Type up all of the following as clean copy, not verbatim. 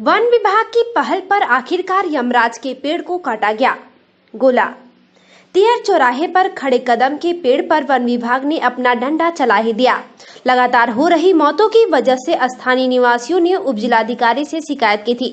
One विभाग की पहल पर आखिरकार यमराज के पेड़ को काटा गया। गोला तिहर चौराहे पर खड़े कदम के पेड़ पर वन विभाग ने अपना डंडा चला ही दिया। लगातार हो रही मौतों की वजह से स्थानीय निवासियों ने उपजिलाधिकारी से शिकायत की थी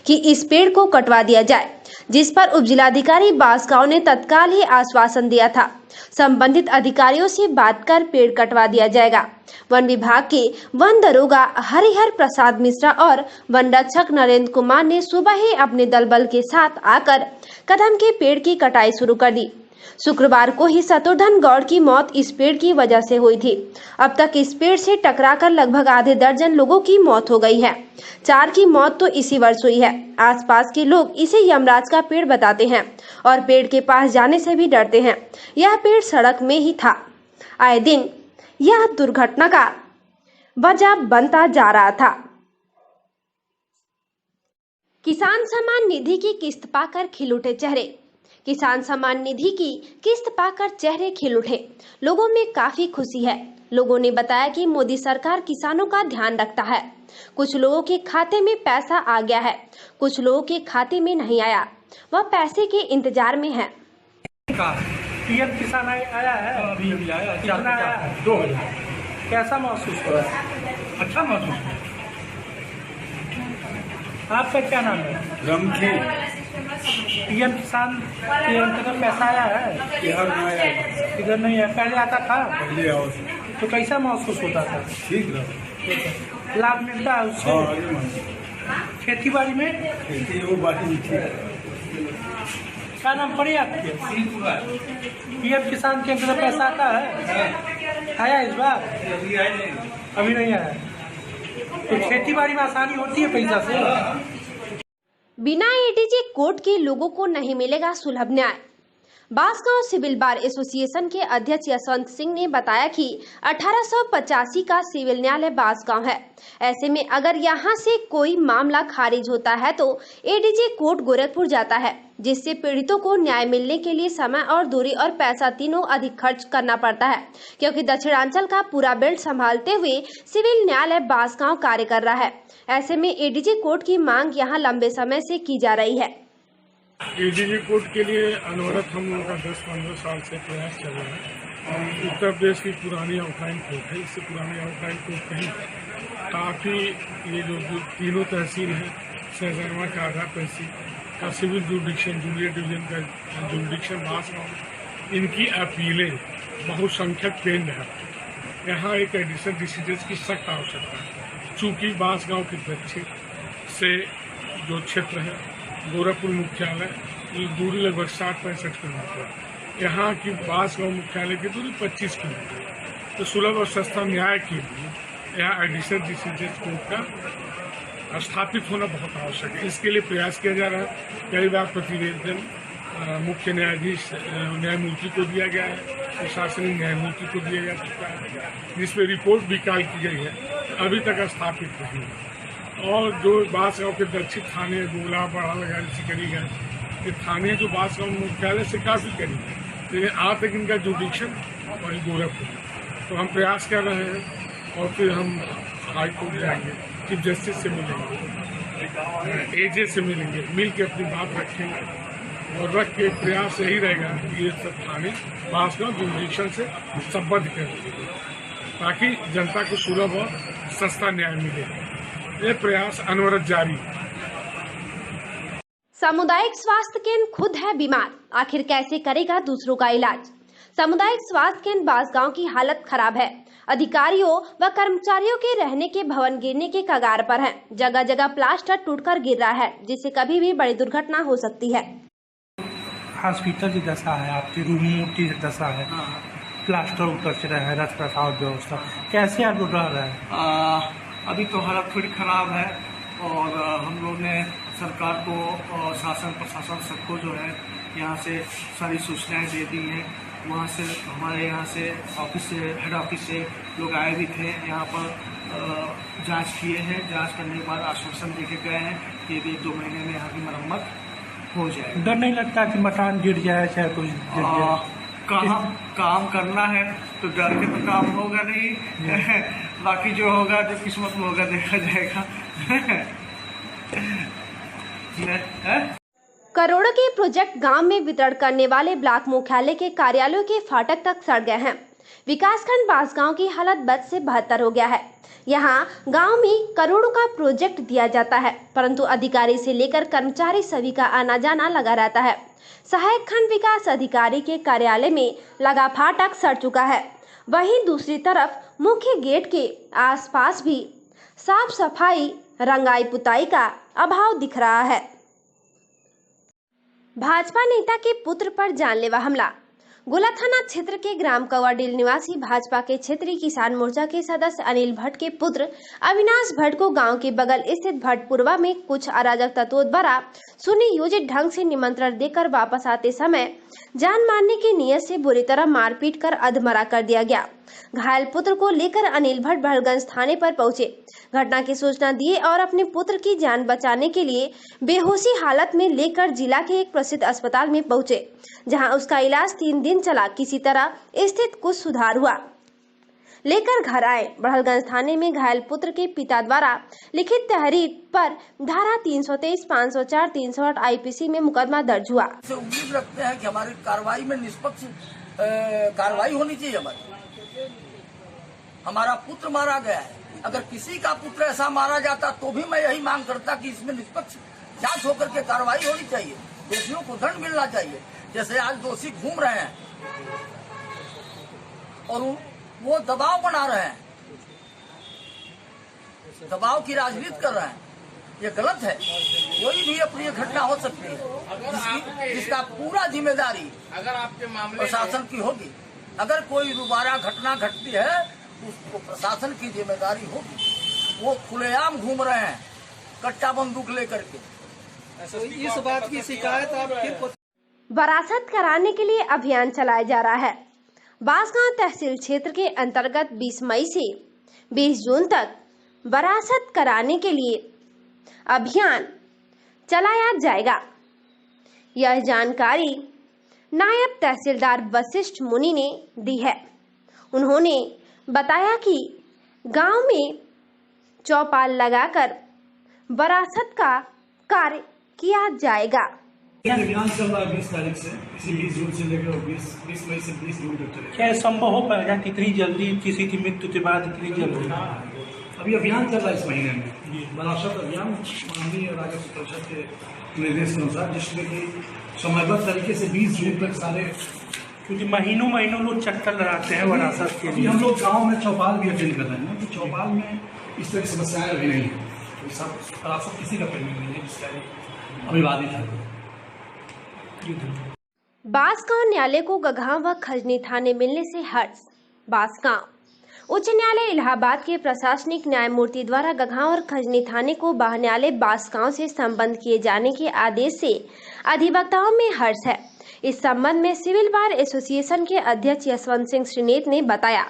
कि इस पेड़ को कटवा दिया जाए, जिस पर उपजिलाधिकारी बांसगांव ने तत्काल ही आश्वासन दिया था। संबंधित अधिकारियों से बात कर पेड़ कटवा दिया जाएगा। वन विभाग के वन दरोगा हरिहर प्रसाद मिश्रा और वन रक्षक नरेंद्र कुमार ने सुबह ही अपने दल बल के साथ आकर कदम के पेड़ की कटाई शुरू कर दी। शुक्रवार को ही शत्रुघ्न गौड़ की मौत इस पेड़ की वजह से हुई थी। अब तक इस पेड़ से टकराकर लगभग आधे दर्जन लोगों की मौत हो गई है। 4 की मौत तो इसी वर्ष हुई है। आसपास के लोग इसे यमराज का पेड़ बताते हैं और पेड़ के पास जाने से भी डरते हैं। यह पेड़ सड़क में ही था। आए दिन यह दुर्घटना का वजह बनता जा रहा था। किसान सम्मान निधि की किस्त पाकर खिल उठे चेहरे। किसान सम्मान निधि की किस्त पाकर चेहरे खिल उठे। लोगों में काफी खुशी है। लोगों ने बताया कि मोदी सरकार किसानों का ध्यान रखता है। कुछ लोगों के खाते में पैसा आ गया है, कुछ लोगों के खाते में नहीं आया, वह पैसे के इंतजार में है। पीएम किसान आया है, अभी आया, कितना आया है? 2000। कैसा महसूस हो रहा है? अच्छा महसूस हो। आपका क्या नाम है? रमखी। पीएम किसान के अंतर्गत पैसा आया है? इधर नहीं है। पहले आता था? पहले आओ। तो कैसा महसूस होता था? ठीक रहा। लाभ मिलता है उससे? खेती बाड़ी में? खेती वो बाकी नहीं थी। क्या नाम पड़ी आपके? पीएम किसान के अंतर्गत पैसा आता है? आया इस बार? अभी नहीं आया। तो खेती बाड़ी में आसानी होती है पैसा से? बिना एडीजे कोर्ट के लोगों को नहीं मिलेगा सुलभ न्याय। बांसगांव सिविल बार एसोसिएशन के अध्यक्ष यशवंत सिंह ने बताया कि 1885 का सिविल न्यायालय बांसगांव है। ऐसे में अगर यहां से कोई मामला खारिज होता है तो एडीजे कोर्ट गोरखपुर जाता है, जिससे पीड़ितों को न्याय मिलने के लिए समय और दूरी और पैसा तीनों अधिक खर्च करना पड़ता है, क्योंकि दक्षिणांचल का पूरा बेल्ट संभालते हुए सिविल न्यायालय बांसगांव कार्य कर रहा है। ऐसे में एडीजे कोर्ट की मांग यहाँ लंबे समय से की जा रही है। एडीजे कोर्ट के लिए अनवरत हम लोगों का 10-15 साल से प्रयास चल रहा है। और उत्तर प्रदेश की पुरानी आउटलाइन कोर्ट है, इससे पुरानी आउटलाइन कोर्ट कहीं काफ़ी ये जो तीनों तहसील है, सहजनवा का आधा तहसील का सिविल जुडिक्शन, जूनियर डिवीजन का जुडिक्शन बांसगांव, इनकी अपीलें बहुसंख्यक केंद्र है। यहाँ एक एडिशनल डिसीजन की सख्त आवश्यकता है। चूँकि बांसगांव के दक्षिण से जो क्षेत्र है गोरखपुर मुख्यालय दूरी लगभग 60-65 किलोमीटर है। यहाँ की बांसगांव मुख्यालय की दूरी 25 किलोमीटर। तो सुलभ और सस्ता न्याय के लिए यहाँ एडिशनल डिसीजन कोर्ट का स्थापित होना बहुत आवश्यक है। इसके लिए प्रयास किया जा रहा है। कई बार प्रतिवेदन मुख्य न्यायाधीश न्यायमूर्ति को दिया गया है, प्रशासनिक न्यायमूर्ति को दिया जा चुका है, जिसमें रिपोर्ट भी कायल की गई है, अभी तक स्थापित नहीं है। और जो बांसगांव के दक्षिण थाने गोला बड़ा लगाने से करी है, ये थाने जो बांसगांव मुख्यालय से काफ़ी करी है, लेकिन आज तक इनका जुडिक्शन वही गोरखपुर। तो हम प्रयास कर रहे हैं और फिर हम हाई कोर्ट जाएंगे, चीफ जस्टिस से मिलेंगे, एजे से मिलेंगे, मिल के अपनी बात रखेंगे और रख के प्रयास यही रहेगा कि ये सब थाने बांसगांव जुडिक्शन से संबद्ध करेंगे ताकि जनता को सुलभ और सस्ता न्याय मिले। ये प्रयास अनवरत जारी है। सामुदायिक स्वास्थ्य केंद्र खुद है बीमार, आखिर कैसे करेगा दूसरों का इलाज। सामुदायिक स्वास्थ्य केंद्र बांसगांव की हालत खराब है। अधिकारियों व कर्मचारियों के रहने के भवन गिरने के कगार पर हैं। जगह जगह प्लास्टर टूटकर गिर रहा है, जिससे कभी भी बड़ी दुर्घटना हो सकती है। हॉस्पिटल की दशा है, आपकी मूर्ति की दशा है, प्लास्टर उतर रहा है, रख रखाव व्यवस्था कैसे आप रह रहे हैं? अभी तो हालत थोड़ी ख़राब है और हम लोग ने सरकार को और शासन प्रशासन सबको जो है यहाँ से सारी सूचनाएं दे दी हैं। वहाँ से हमारे यहाँ से ऑफिस से हेड ऑफिस से लोग आए भी थे, यहाँ पर जांच किए हैं। जांच करने के बाद आश्वासन दे के गए हैं कि 1-2 महीने में यहाँ की मरम्मत हो जाए। डर नहीं लगता कि मकान गिर जाए, चाहे कुछ गिर जाए? काम करना है तो डर के तो काम होगा नहीं बाकी जो होगा जो किस्मत में होगा देखा जाएगा करोड़ों के प्रोजेक्ट गांव में वितरण करने वाले ब्लॉक मुख्यालय के कार्यालयों के फाटक तक सड़ गए हैं। विकासखंड बांसगांव की हालत बद से बदतर हो गया है। यहाँ गांव में करोड़ों का प्रोजेक्ट दिया जाता है, परंतु अधिकारी से लेकर कर्मचारी सभी का आना जाना लगा रहता है। सहायक खंड विकास अधिकारी के कार्यालय में लगा फाटक सड़ चुका है। वहीं दूसरी तरफ मुख्य गेट के आसपास भी साफ सफाई, रंगाई पुताई का अभाव दिख रहा है। भाजपा नेता के पुत्र पर जानलेवा हमला। गोला थाना क्षेत्र के ग्राम कवाडील निवासी भाजपा के क्षेत्रीय किसान मोर्चा के सदस्य अनिल भट्ट के पुत्र अविनाश भट्ट को गांव के बगल स्थित भट्टपुरवा में कुछ अराजक तत्वों द्वारा सुनियोजित ढंग से निमंत्रण देकर वापस आते समय जान मारने की नीयत से बुरी तरह मारपीट कर अधमरा कर दिया गया। घायल पुत्र को लेकर अनिल भट्ट भड़गंज थाने पर पहुंचे। घटना की सूचना दिए और अपने पुत्र की जान बचाने के लिए बेहोशी हालत में लेकर जिला के एक प्रसिद्ध अस्पताल में पहुंचे, जहां उसका इलाज 3 दिन चला। किसी तरह स्थिति कुछ सुधार हुआ। लेकर घर आए। बड़हलगंज थाने में घायल पुत्र के पिता द्वारा लिखित तहरीर पर धारा 323, 504, 308 आईपीसी में मुकदमा दर्ज हुआ। उम्मीद रखते हैं कि हमारी कार्रवाई में निष्पक्ष कार्रवाई होनी चाहिए। हमारा पुत्र मारा गया है। अगर किसी का पुत्र ऐसा मारा जाता तो भी मैं यही मांग करता कि इसमें निष्पक्ष जांच होकर के कार्रवाई होनी चाहिए। दोषियों को दंड मिलना चाहिए। जैसे आज दोषी घूम रहे हैं और वो दबाव बना रहे हैं, दबाव की राजनीति कर रहे हैं, ये गलत है। कोई भी अप्रिय घटना हो सकती है जिसका पूरा जिम्मेदारी अगर आपके मामले प्रशासन की होगी। अगर कोई दोबारा घटना घटती है उसको प्रशासन की जिम्मेदारी होगी। वो खुलेआम घूम रहे हैं कट्टा बंदूक लेकर के। तो इस बात की शिकायत आप वरासत कराने के लिए अभियान चलाया जा रहा है। बांसगांव तहसील क्षेत्र के अंतर्गत 20 मई से 20 जून तक वरासत कराने के लिए अभियान चलाया जाएगा। यह जानकारी नायब तहसीलदार वशिष्ठ मुनि ने दी है। उन्होंने बताया कि गांव में चौपाल लगाकर वरासत का कार्य किया जाएगा। अभियान चल रहा है 20 तारीख से, इसी 20 जून से लेकर 20 मई से 20 जून तक चलेगा। क्या संभव हो पाएगा कि इतनी जल्दी किसी की मृत्यु के बाद इतनी जल्दी? अभी अभियान चल रहा है इस महीने में, वरासत अभियान माननीय राजस्व परिषद के निर्देश के अनुसार, जिसमें कि समयबद्ध तरीके से 20 जून तक सारे, क्योंकि महीनों लोग चक्कर लगाते हैं वरासत के अभी लिए। हम लोग गाँव में चौपाल भी अटेंड कर रहे हैं कि चौपाल में इस तरह की समस्याएं अभी नहीं है। तो सब वरासत किसी का पेंडिंग नहीं है, जिसका अभिवादित है। बांसगांव न्यायालय को गगहां व खजनी थाने मिलने से हर्ष। बांसगांव उच्च न्यायालय इलाहाबाद के प्रशासनिक न्यायमूर्ति द्वारा गगहां और खजनी थाने को बाह न्यायालय बांसगांव से संबद्ध किए जाने के आदेश से अधिवक्ताओं में हर्ष है। इस संबंध में सिविल बार एसोसिएशन के अध्यक्ष यशवंत सिंह श्रीनेत ने बताया।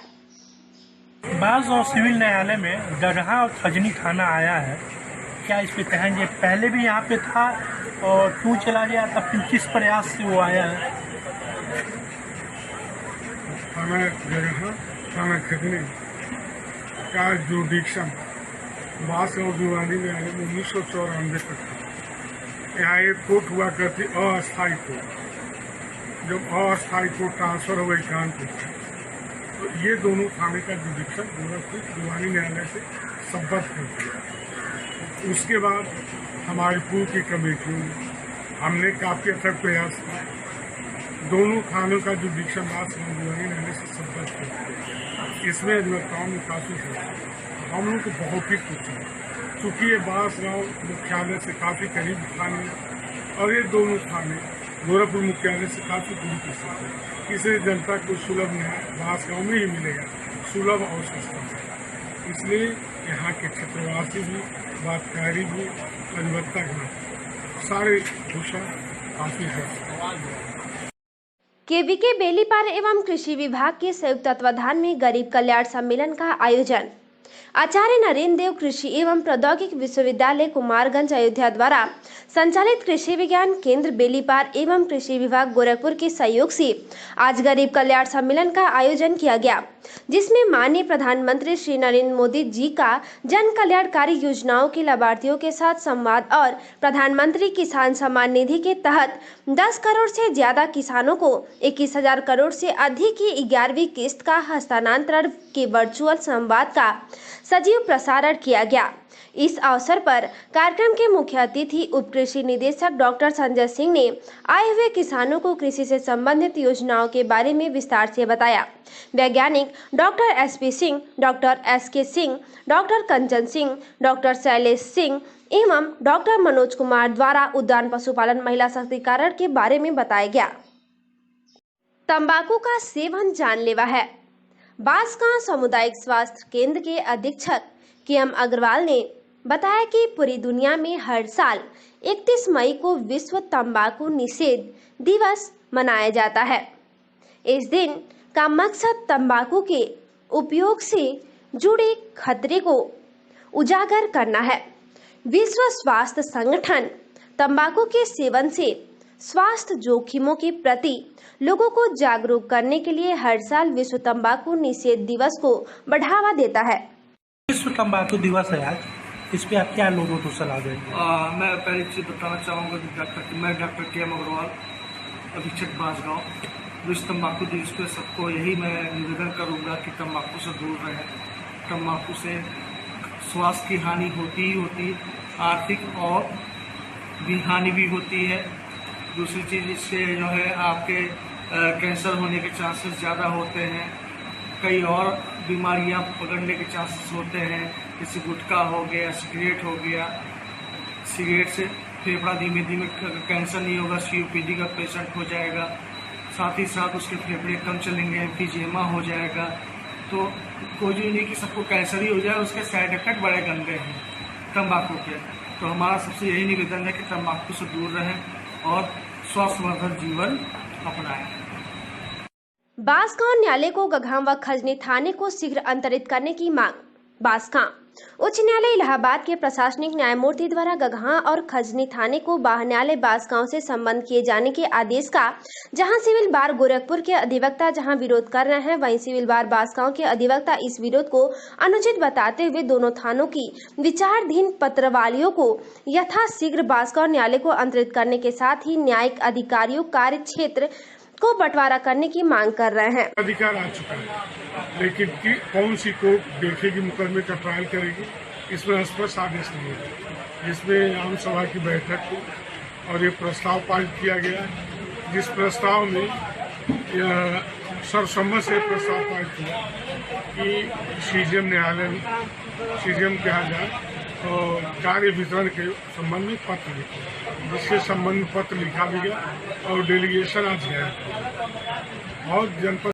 बांसगांव सिविल न्यायालय में गगहां और खजनी थाना आया है। क्या इस पे कहें, ये पहले भी यहाँ पे था और क्यों चला गया था, फिर किस प्रयास से वो आया है? थाना खजनी का जुडिक्शन बांसगांव दीवानी न्यायालय में 1994 तक था। यहाँ एक कोर्ट हुआ करती अस्थायी कोर्ट। जब अस्थायी कोर्ट ट्रांसफर हो गई कानपुर, तो ये दोनों थाने का जुडिक्शन गोरखपुर दीवानी न्यायालय से संबद्ध कर दिया। उसके बाद हमारी पूर्व की कमेटियों में हमने काफ़ी अथक प्रयास किया। दोनों थानों का जुडिक्शन बांसगांव दीवानी न्यायालय से संबद्ध कर दिया। इसमें अधिवक्ताओं में काफ़ी हम लोग को बहुत ही खुश है, चूँकि ये बांसगांव मुख्यालय से काफ़ी करीब थाने और ये दोनों थाने गोरखपुर मुख्यालय से काफ़ी दूर की स्थिति है। इसलिए जनता को सुलभ न्याय बांसगांव में ही मिलेगा, सुलभ और सस्ता। इसलिए यहाँ के क्षेत्रवासी भी, बातकारी भी, अधिवक्ता भी सारे खुश हैं, काफ़ी है। केवीके बेलीपार एवं कृषि विभाग के संयुक्त तत्वाधान में गरीब कल्याण सम्मेलन का आयोजन। आचार्य नरेंद्र देव कृषि एवं प्रौद्योगिकी विश्वविद्यालय कुमारगंज अयोध्या द्वारा संचालित कृषि विज्ञान केंद्र बेलीपार एवं कृषि विभाग गोरखपुर के सहयोग से आज गरीब कल्याण सम्मेलन का आयोजन किया गया, जिसमें माननीय प्रधानमंत्री श्री नरेंद्र मोदी जी का जन कल्याणकारी योजनाओं के लाभार्थियों के साथ संवाद और प्रधानमंत्री किसान सम्मान निधि के तहत 10 करोड़ से ज्यादा किसानों को 21,000 करोड़ से अधिक की 11वीं किस्त का हस्तांतरण के वर्चुअल संवाद का सजीव प्रसारण किया गया। इस अवसर पर कार्यक्रम के मुख्य अतिथि उप कृषि निदेशक डॉक्टर संजय सिंह ने आए हुए किसानों को कृषि से संबंधित योजनाओं के बारे में विस्तार से बताया। वैज्ञानिक doctor SP Singh, doctor SK Singh, doctor Kanchan Singh, doctor Shailesh Singh एवं डॉक्टर मनोज कुमार द्वारा उद्यान पशुपालन महिला सशक्तिकरण के बारे में बताया गया। तंबाकू का सेवन जानलेवा है। बांसगांव सामुदायिक स्वास्थ्य केंद्र के अधीक्षक KM अग्रवाल ने बताया कि पूरी दुनिया में हर साल 31 मई को विश्व तंबाकू निषेध दिवस मनाया जाता है। इस दिन का मकसद तंबाकू के उपयोग से जुड़े खतरे को उजागर करना है। विश्व स्वास्थ्य संगठन तंबाकू के सेवन से स्वास्थ्य जोखिमों के प्रति लोगों को जागरूक करने के लिए हर साल विश्व तंबाकू निषेध दिवस को बढ़ावा देता है। विश्व तंबाकू दिवस है आज, इस पे आप क्या लोगों को सलाह देंगे? मैं पहली चीज बताना चाहूँगा कि मैं डॉक्टर KM अग्रवाल, अधीक्षक बांसगांव। विश्व तंबाकू दिवस पे सबको यही मैं निवेदन करूँगा कि तंबाकू से दूर रहें। तंबाकू से स्वास्थ्य की हानि होती ही होती है, आर्थिक और भी हानि भी होती है। दूसरी चीज़, इससे जो है आपके कैंसर होने के चांसेस ज़्यादा होते हैं, कई और बीमारियां पकड़ने के चांसेस होते हैं, जैसे गुटखा हो गया, सिगरेट हो गया। सिगरेट से फेफड़ा धीमे धीमे कैंसर नहीं होगा, COPD का पेशेंट हो जाएगा, साथ ही साथ उसके फेफड़े कम चलेंगे, एम्फीजिएमा हो जाएगा। तो कोई भी नहीं कि सबको कैंसर ही हो जाए, उसके साइड इफेक्ट बड़े गंदे हैं तंबाकू के। तो हमारा सबसे यही निवेदन है कि तंबाकू से दूर रहें और स्वास्थ्यवर्धक जीवन अपनाएं। बांसगांव न्यायालय को गगहां व खजनी थाने को शीघ्र अंतरित करने की मांग। बांसगांव उच्च न्यायालय इलाहाबाद के प्रशासनिक न्यायमूर्ति द्वारा गगहां और खजनी थाने को बाह न्यायालय बांसगांव से संबंध किए जाने के आदेश का जहां सिविल बार गोरखपुर के अधिवक्ता जहां विरोध कर रहे हैं, वहीं सिविल बार बांसगांव के अधिवक्ता इस विरोध को अनुचित बताते हुए दोनों थानों की विचाराधीन पत्रवालियों को यथाशीघ्र बांसगांव न्यायालय को अंतरित करने के साथ ही न्यायिक अधिकारियों कार्य क्षेत्र को बंटवारा करने की मांग कर रहे हैं। अधिकार आ चुका है, लेकिन कौन सी कोर्ट देखेगी, मुकदमे का ट्रायल करेगी, इसमें स्पष्ट आदेश नहीं है। जिसमें आम सभा की बैठक हुई और ये प्रस्ताव पारित किया गया, जिस प्रस्ताव में सर्वसम्मत से प्रस्ताव पारित हुआ कि CJM न्यायालय में CJM कहा जाए और कार्य वितरण के संबंध में पत्र लिखा, जिसके संबंध में पत्र लिखा भी गया और डेलीगेशन आज गया और जनपद